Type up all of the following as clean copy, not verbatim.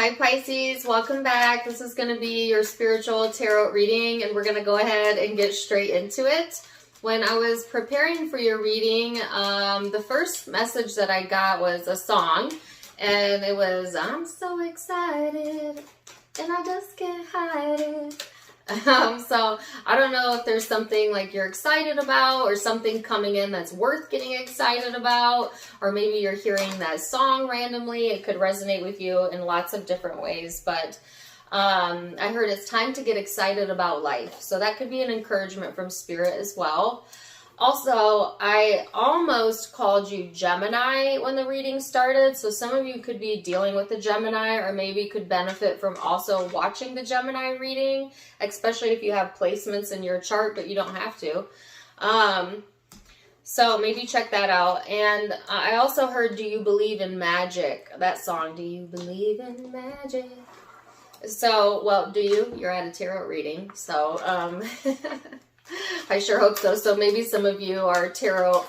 Hi Pisces, welcome back. This is going to be your spiritual tarot reading and we're going to go ahead and get straight into it. When I was preparing for your reading, the first message that I got was a song and it was, I'm so excited and I just can't hide it. So I don't know if there's something like you're excited about or something coming in that's worth getting excited about, or maybe you're hearing that song randomly. It could resonate with you in lots of different ways, but I heard it's time to get excited about life. So that could be an encouragement from Spirit as well. Also, I almost called you Gemini when the reading started. So some of you could be dealing with the Gemini or maybe could benefit from also watching the Gemini reading, especially if you have placements in your chart, but you don't have to. So maybe check that out. And I also heard, do you believe in magic? That song, do you believe in magic? So, well, do you? You're at a tarot reading. So, I sure hope so. So maybe some of you are tarot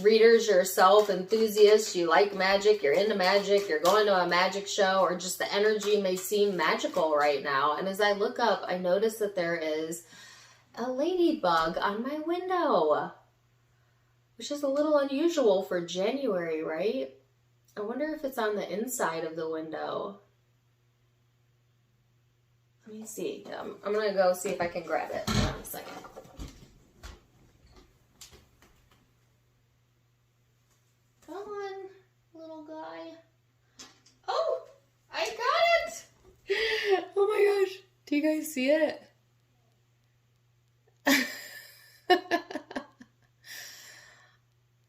readers yourself, enthusiasts, you like magic, you're into magic, you're going to a magic show, or just the energy may seem magical right now. And as I look up, I notice that there is a ladybug on my window, which is a little unusual for January, right? I wonder if it's on the inside of the window. Let me see. I'm going to go see if I can grab it. Hold on a second. Come on, little guy. Oh, I got it. Oh my gosh. Do you guys see it?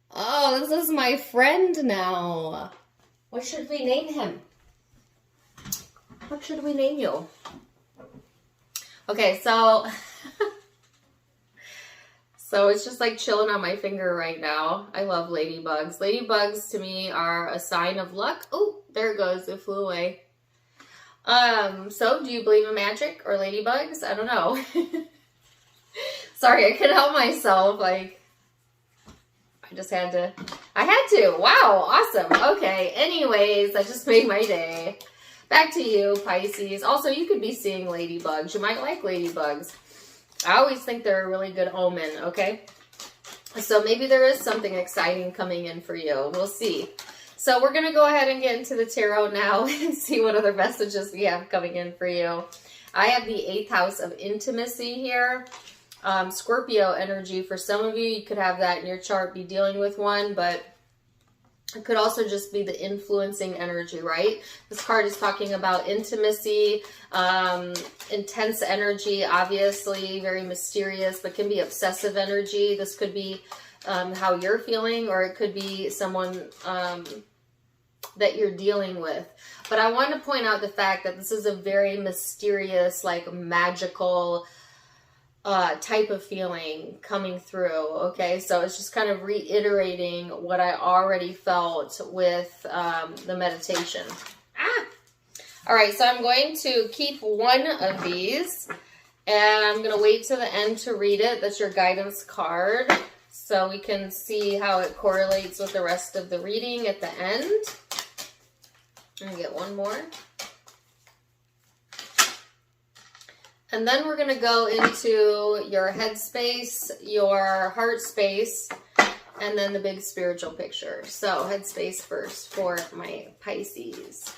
Oh, this is my friend now. What should we name him? What should we name you? Okay, so it's just like chilling on my finger right now. I love ladybugs. Ladybugs to me are a sign of luck. Oh, there it goes. It flew away. So do you believe in magic or ladybugs? I don't know. Sorry, I couldn't help myself. Like, I had to. Wow, awesome. Okay, anyways, that just made my day. Back to you, Pisces. Also, you could be seeing ladybugs. You might like ladybugs. I always think they're a really good omen, okay? So maybe there is something exciting coming in for you. We'll see. So we're going to go ahead and get into the tarot now and see what other messages we have coming in for you. I have the 8th house of intimacy here. Scorpio energy. For some of you, you could have that in your chart, be dealing with one, but it could also just be the influencing energy, right? This card is talking about intimacy, intense energy, obviously very mysterious, but can be obsessive energy. This could be how you're feeling, or it could be someone that you're dealing with. But I want to point out the fact that this is a very mysterious, like magical type of feeling coming through. Okay, so it's just kind of reiterating what I already felt with the meditation. All right, so I'm going to keep one of these and I'm going to wait to the end to read it. That's your guidance card, so we can see how it correlates with the rest of the reading at the end. I'm going to get one more. And then we're going to go into your head space, your heart space, and then the big spiritual picture. So head space first for my Pisces.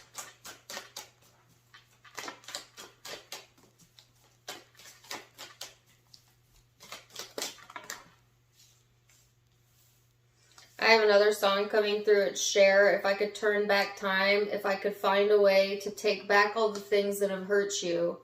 I have another song coming through. It's Cher. If I could turn back time, if I could find a way to take back all the things that have hurt you.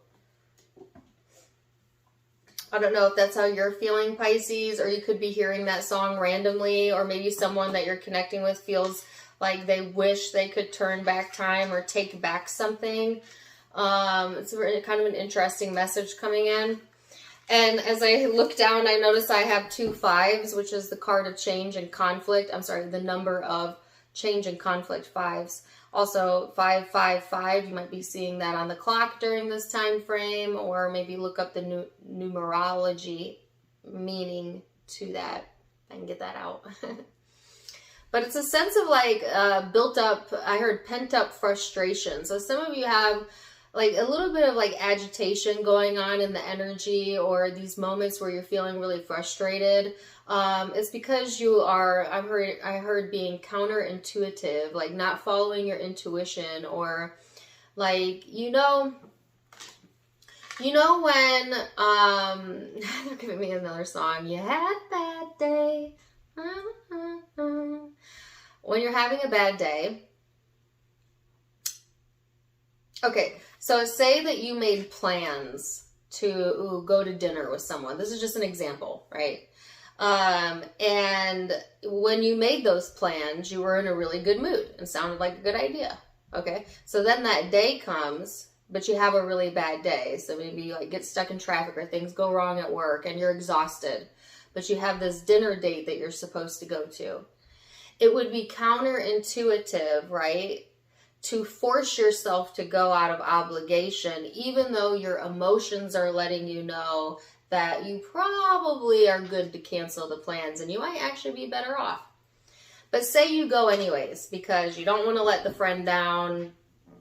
I don't know if that's how you're feeling, Pisces, or you could be hearing that song randomly, or maybe someone that you're connecting with feels like they wish they could turn back time or take back something. It's kind of an interesting message coming in. And as I look down, I notice I have 2 5s, which is the card of change and conflict. I'm sorry, the number of change and conflict, 5s. Also 555, you might be seeing that on the clock during this time frame, or maybe look up the numerology meaning to that and get that out. But it's a sense of like built up, I heard pent up frustration. So some of you have like a little bit of like agitation going on in the energy, or these moments where you're feeling really frustrated. It's because you are, I heard being counterintuitive, like not following your intuition, or like, when, they're giving me another song. You had a bad day. When you're having a bad day. Okay, so say that you made plans to go to dinner with someone. This is just an example, right? And when you made those plans, you were in a really good mood and sounded like a good idea. Okay, so then that day comes, but you have a really bad day. So maybe you like get stuck in traffic, or things go wrong at work and you're exhausted, but you have this dinner date that you're supposed to go to. It would be counterintuitive, right, to force yourself to go out of obligation, even though your emotions are letting you know that you probably are good to cancel the plans and you might actually be better off. But say you go anyways because you don't want to let the friend down,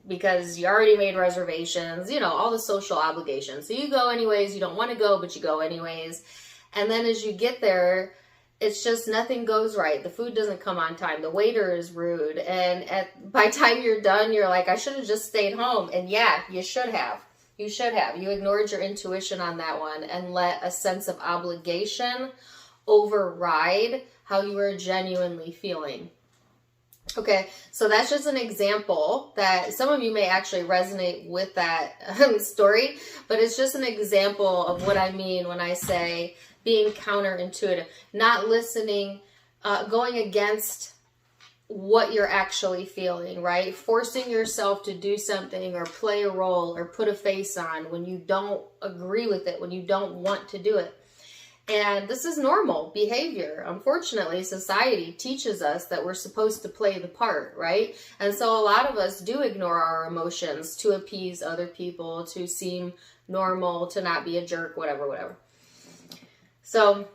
because you already made reservations, all the social obligations. So you go anyways, you don't want to go, but you go anyways. And then as you get there, it's just nothing goes right. The food doesn't come on time. The waiter is rude. And by the time you're done, you're like, I should have just stayed home. And yeah, you should have. You should have. You ignored your intuition on that one and let a sense of obligation override how you were genuinely feeling. Okay, so that's just an example that some of you may actually resonate with that story, but it's just an example of what I mean when I say being counterintuitive, not listening, going against what you're actually feeling, right? Forcing yourself to do something or play a role or put a face on when you don't agree with it, when you don't want to do it. And this is normal behavior. Unfortunately, society teaches us that we're supposed to play the part, right? And so a lot of us do ignore our emotions to appease other people, to seem normal, to not be a jerk, whatever. So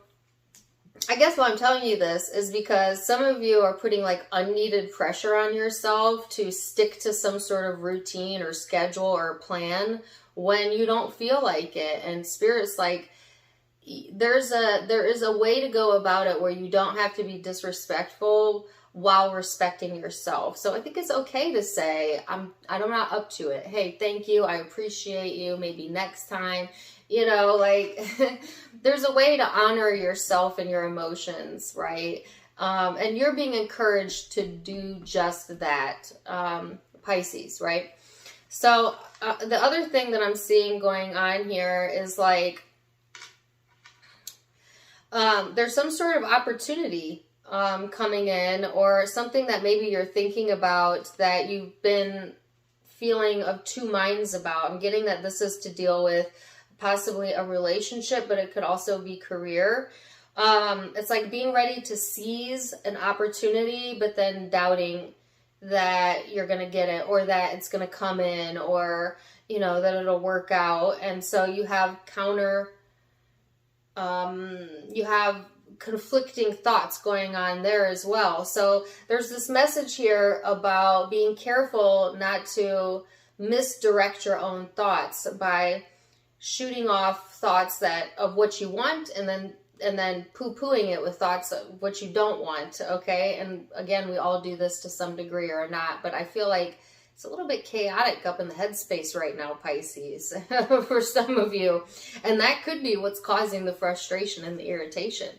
I guess why I'm telling you this is because some of you are putting like unneeded pressure on yourself to stick to some sort of routine or schedule or plan when you don't feel like it. And Spirit's like, there is a way to go about it where you don't have to be disrespectful while respecting yourself. So I think it's okay to say, I'm not up to it. Hey, thank you. I appreciate you. Maybe next time, there's a way to honor yourself and your emotions, right? And you're being encouraged to do just that, Pisces, right? So the other thing that I'm seeing going on here is like, there's some sort of opportunity coming in, or something that maybe you're thinking about that you've been feeling of two minds about. I'm getting that this is to deal with possibly a relationship, but it could also be career. It's like being ready to seize an opportunity, but then doubting that you're going to get it, or that it's going to come in, or, that it'll work out. And so you have you have conflicting thoughts going on there as well. So there's this message here about being careful not to misdirect your own thoughts by shooting off thoughts of what you want, and then poo-pooing it with thoughts of what you don't want. Okay. And again, we all do this to some degree or not, but I feel like it's a little bit chaotic up in the headspace right now, Pisces, for some of you. And that could be what's causing the frustration and the irritation.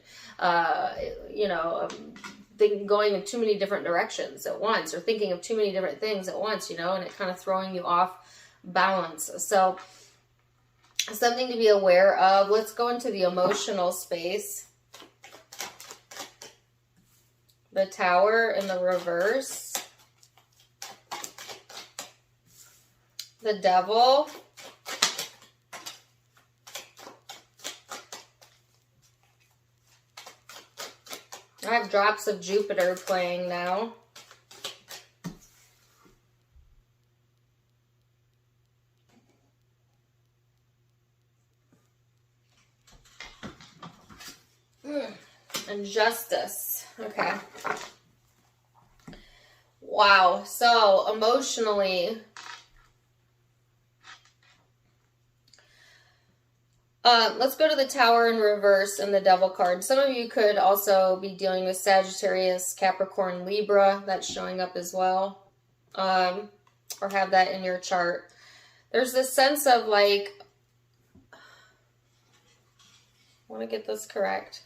Going in too many different directions at once, or thinking of too many different things at once, and it kind of throwing you off balance. So something to be aware of. Let's go into the emotional space. The Tower in the reverse. The Devil. I have drops of Jupiter playing now. And Justice. Okay. Wow. So emotionally, let's go to the Tower in reverse and the Devil card. Some of you could also be dealing with Sagittarius, Capricorn, Libra. That's showing up as well. Or have that in your chart. There's this sense of like, I want to get this correct.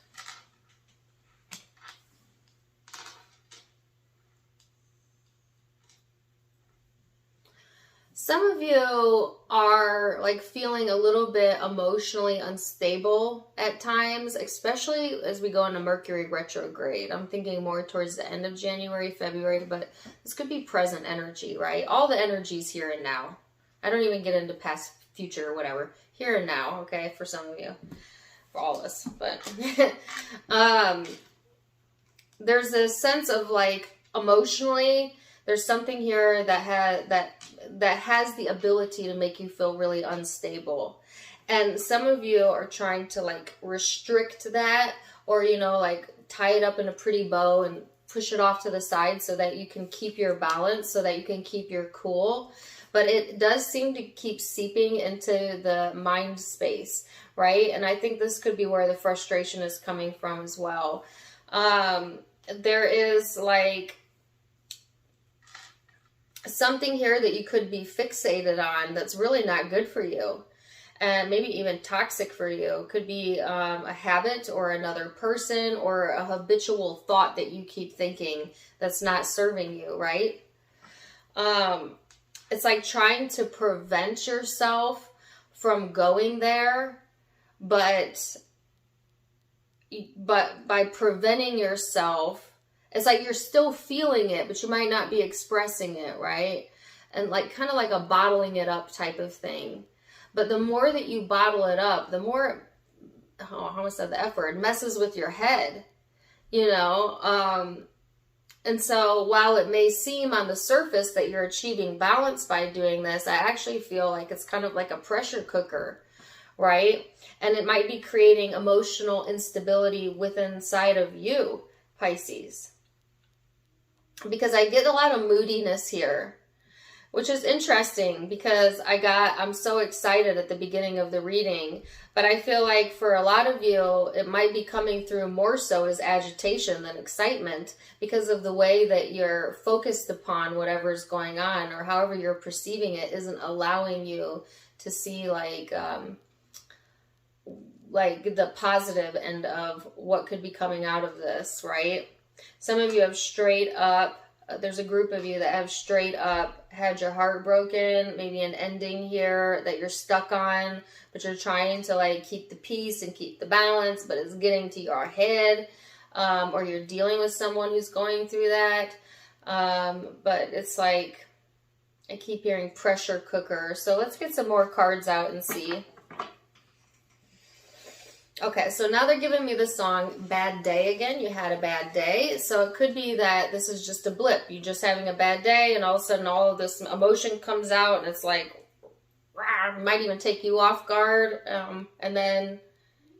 Some of you are like feeling a little bit emotionally unstable at times, especially as we go into Mercury retrograde. I'm thinking more towards the end of January, February, but this could be present energy, right? All the energies here and now. I don't even get into past, future, or whatever. Here and now, okay, for some of you. For all of us. But there's a sense of like emotionally, there's something here that has the ability to make you feel really unstable. And some of you are trying to like restrict that, or, you know, like tie it up in a pretty bow and push it off to the side so that you can keep your balance, so that you can keep your cool. But it does seem to keep seeping into the mind space, right? And I think this could be where the frustration is coming from as well. There is like something here that you could be fixated on that's really not good for you, and maybe even toxic for you. Could be a habit or another person or a habitual thought that you keep thinking that's not serving you, right? It's like trying to prevent yourself from going there, but by preventing yourself, it's like you're still feeling it, but you might not be expressing it, right? And like kind of like a bottling it up type of thing. But the more that you bottle it up, the more, oh, I almost said the F word, messes with your head, you know? And so while it may seem on the surface that you're achieving balance by doing this, I actually feel like it's kind of like a pressure cooker, right? And it might be creating emotional instability within inside of you, Pisces. Because I get a lot of moodiness here, which is interesting because I'm so excited at the beginning of the reading, but I feel like for a lot of you, it might be coming through more so as agitation than excitement because of the way that you're focused upon whatever's going on, or however you're perceiving it isn't allowing you to see like the positive end of what could be coming out of this, right? Some of you have straight up, there's a group of you that have straight up had your heart broken, maybe an ending here that you're stuck on, but you're trying to like keep the peace and keep the balance, but it's getting to your head, or you're dealing with someone who's going through that. But it's like, I keep hearing pressure cooker. So let's get some more cards out and see. Okay, so now they're giving me the song Bad Day again. You had a bad day. So it could be that this is just a blip. You're just having a bad day, and all of a sudden all of this emotion comes out, and it's like, rah, might even take you off guard. And then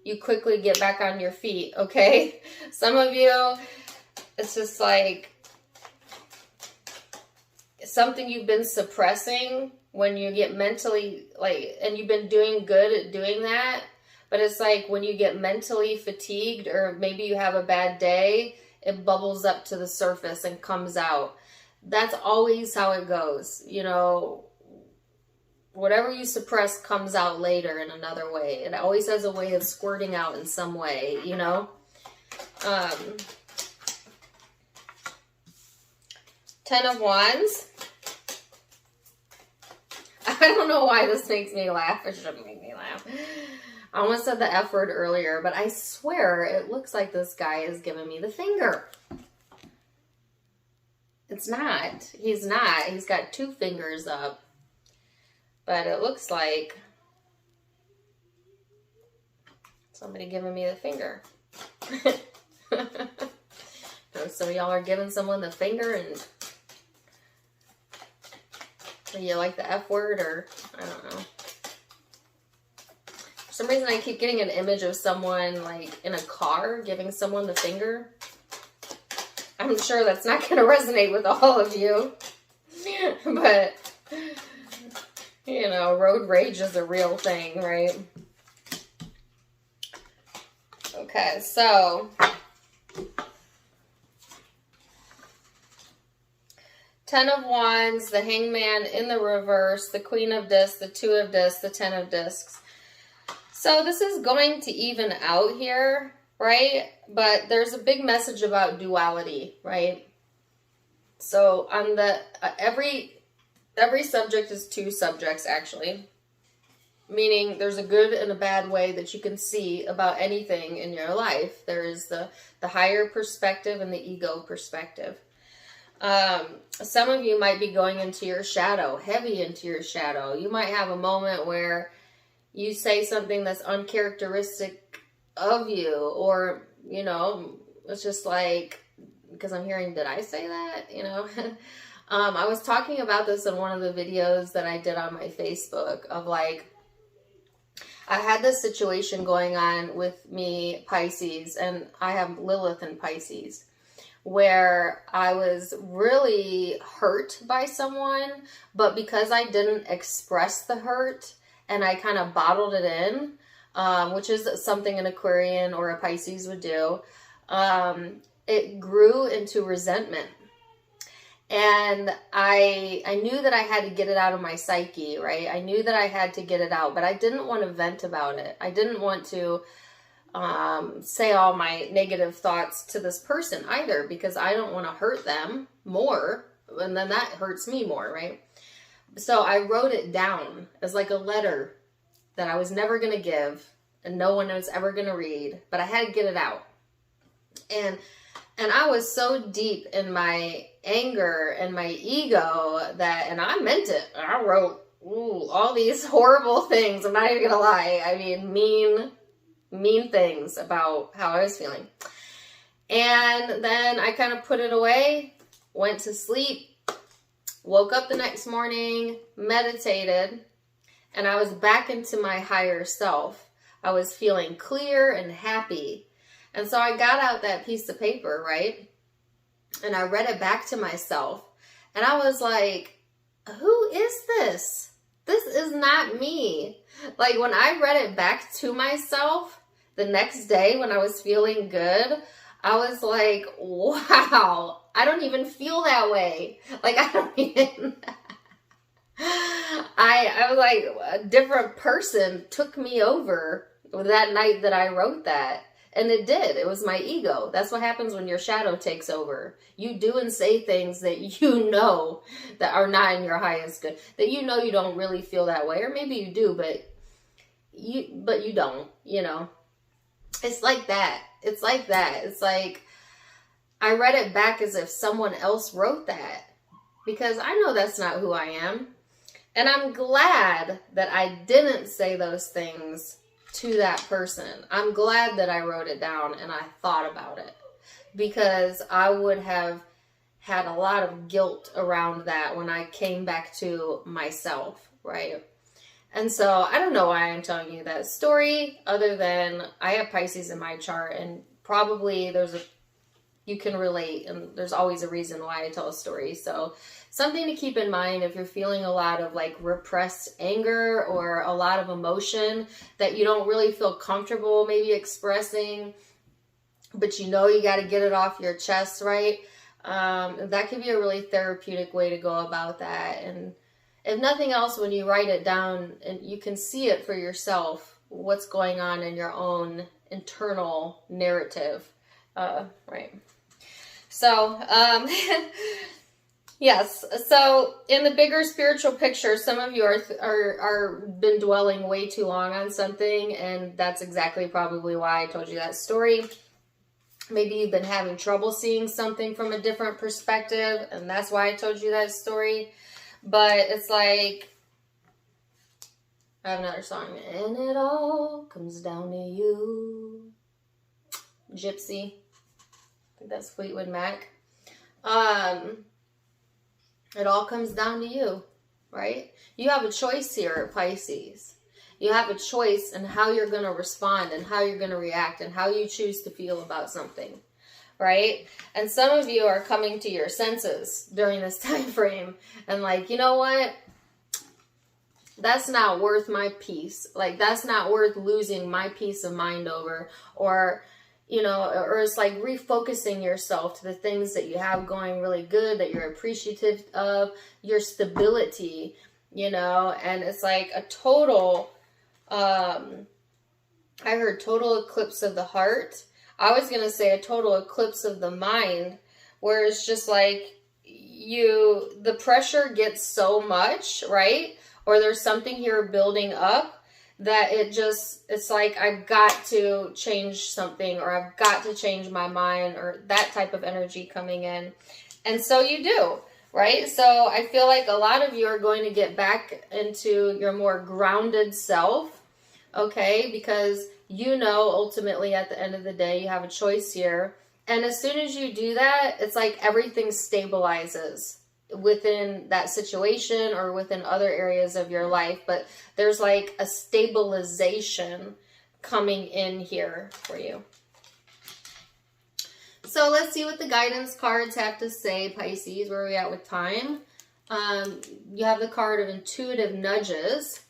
you quickly get back on your feet, okay? Some of you, it's just like something you've been suppressing when you get mentally, like, and you've been doing good at doing that. But it's like when you get mentally fatigued, or maybe you have a bad day, it bubbles up to the surface and comes out. That's always how it goes. You know, whatever you suppress comes out later in another way. It always has a way of squirting out in some way, you know. 10 of Wands. I don't know why this makes me laugh. It shouldn't make me laugh. I almost said the F word earlier, but I swear it looks like this guy is giving me the finger. It's not. He's not. He's got 2 fingers up. But it looks like somebody giving me the finger. Some of y'all are giving someone the finger, and you like the F word, or I don't know. For some reason I keep getting an image of someone like in a car giving someone the finger. I'm sure that's not going to resonate with all of you. But, you know, road rage is a real thing, right? Okay, so 10 of Wands, the Hangman in the reverse, the Queen of Discs, the Two of Discs, the 10 of Discs. So this is going to even out here, right? But there's a big message about duality, right? So on the every subject is two subjects, actually. Meaning there's a good and a bad way that you can see about anything in your life. There is the higher perspective and the ego perspective. Some of you might be going into your shadow, heavy into your shadow. You might have a moment where you say something that's uncharacteristic of you, or, you know, it's just like, because I'm hearing, did I say that? You know, I was talking about this in one of the videos that I did on my Facebook of like, I had this situation going on with me, Pisces, and I have Lilith in Pisces, where I was really hurt by someone, but because I didn't express the hurt and I kind of bottled it in, which is something an Aquarian or a Pisces would do, it grew into resentment. And I knew that I had to get it out of my psyche, right? I knew that I had to get it out, but I didn't want to vent about it. I didn't want to say all my negative thoughts to this person either, because I don't want to hurt them more, and then that hurts me more, right? So I wrote it down as like a letter that I was never going to give and no one was ever going to read, but I had to get it out. And I was so deep in my anger and my ego that, and I meant it. I wrote all these horrible things. I'm not even going to lie. I mean, mean things about how I was feeling. And then I kind of put it away, went to sleep, woke up the next morning, meditated, and I was back into my higher self. I was feeling clear and happy. And so I got out that piece of paper, right? And I read it back to myself. And I was like, who is this? This is not me. Like when I read it back to myself the next day when I was feeling good, I was like, wow, I don't even feel that way. Like I don't even... I was like, a different person took me over that night that I wrote that. And it did. It was my ego. That's what happens when your shadow takes over. You do and say things that you know that are not in your highest good. That you know you don't really feel that way. Or maybe you do, but you don't, you know. It's like that. It's like that. It's like I read it back as if someone else wrote that. Because I know that's not who I am. And I'm glad that I didn't say those things to that person. I'm glad that I wrote it down and I thought about it, because I would have had a lot of guilt around that when I came back to myself, right? And so I don't know why I'm telling you that story, other than I have Pisces in my chart, and probably you can relate, and there's always a reason why I tell a story. So something to keep in mind if you're feeling a lot of like repressed anger or a lot of emotion that you don't really feel comfortable maybe expressing, but you know you got to get it off your chest, right? That could be a really therapeutic way to go about that. And if nothing else, when you write it down and you can see it for yourself, what's going on in your own internal narrative, right? So, yes. So in the bigger spiritual picture, some of you are been dwelling way too long on something, and that's exactly probably why I told you that story. Maybe you've been having trouble seeing something from a different perspective, and that's why I told you that story. But it's like, I have another song, and it all comes down to you. Gypsy. I think that's Fleetwood Mac. It all comes down to you, right? You have a choice here, Pisces. You have a choice in how you're going to respond and how you're going to react and how you choose to feel about something, right? And some of you are coming to your senses during this time frame and like, you know what? That's not worth my peace. Like, that's not worth losing my peace of mind over. Or, you know, or it's like refocusing yourself to the things that you have going really good, that you're appreciative of, your stability, you know, and it's like a total, I heard total eclipse of the heart. I was going to say a total eclipse of the mind, where it's just like the pressure gets so much, right? Or there's something here building up that it's like, I've got to change something, or I've got to change my mind, or that type of energy coming in. And so you do, right? So I feel like a lot of you are going to get back into your more grounded self, okay? Because you know, ultimately at the end of the day, you have a choice here. And as soon as you do that, it's like everything stabilizes within that situation or within other areas of your life. But there's like a stabilization coming in here for you. So let's see what the guidance cards have to say, Pisces. Where are we at with time? You have the card of intuitive nudges.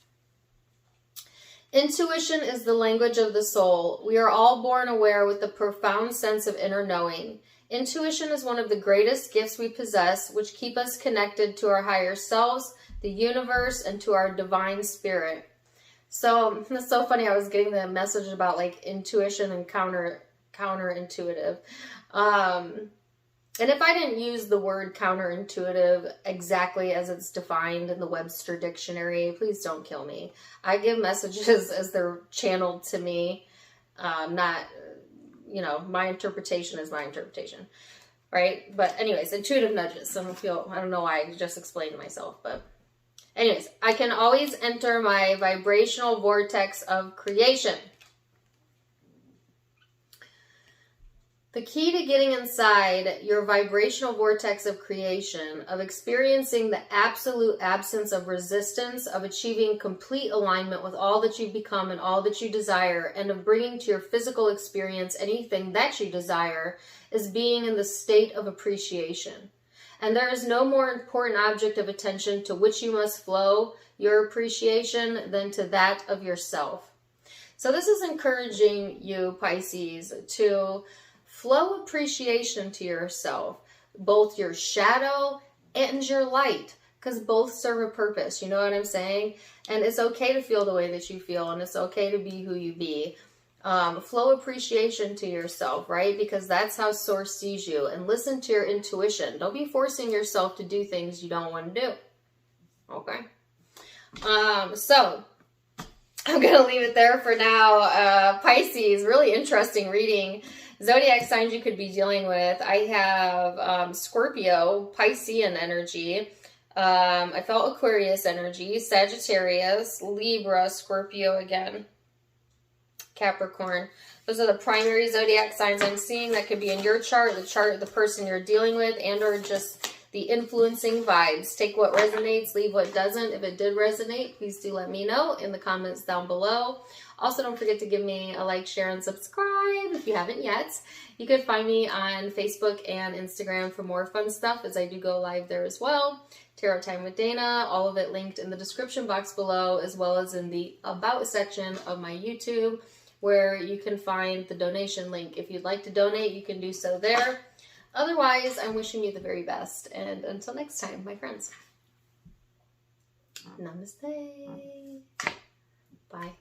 Intuition is the language of the soul. We are all born aware with a profound sense of inner knowing. Intuition is one of the greatest gifts we possess, which keep us connected to our higher selves, the universe, and to our divine spirit. So it's so funny. I was getting the message about like intuition and counterintuitive. And if I didn't use the word counterintuitive exactly as it's defined in the Webster Dictionary, please don't kill me. I give messages as they're channeled to me, not, you know, my interpretation is my interpretation, right? But anyways, intuitive nudges. I don't know why I just explained myself, but anyways, I can always enter my vibrational vortex of creation. The key to getting inside your vibrational vortex of creation, of experiencing the absolute absence of resistance, of achieving complete alignment with all that you become and all that you desire, and of bringing to your physical experience anything that you desire, is being in the state of appreciation. And there is no more important object of attention to which you must flow your appreciation than to that of yourself. So this is encouraging you, Pisces, to flow appreciation to yourself, both your shadow and your light, because both serve a purpose. You know what I'm saying? And it's okay to feel the way that you feel, and it's okay to be who you be. Flow appreciation to yourself, right? Because that's how Source sees you. And listen to your intuition. Don't be forcing yourself to do things you don't want to do. Okay? So I'm going to leave it there for now. Pisces, really interesting reading. Zodiac signs you could be dealing with. I have Scorpio, Piscean energy. I felt Aquarius energy, Sagittarius, Libra, Scorpio again, Capricorn. Those are the primary zodiac signs I'm seeing. That could be in your chart, the chart of the person you're dealing with, and or just the influencing vibes. Take what resonates, leave what doesn't. If it did resonate, please do let me know in the comments down below. Also, don't forget to give me a like, share, and subscribe if you haven't yet. You can find me on Facebook and Instagram for more fun stuff, as I do go live there as well. Tarot Time with Dana, all of it linked in the description box below, as well as in the About section of my YouTube, where you can find the donation link. If you'd like to donate, you can do so there. Otherwise, I'm wishing you the very best. And until next time, my friends. Namaste.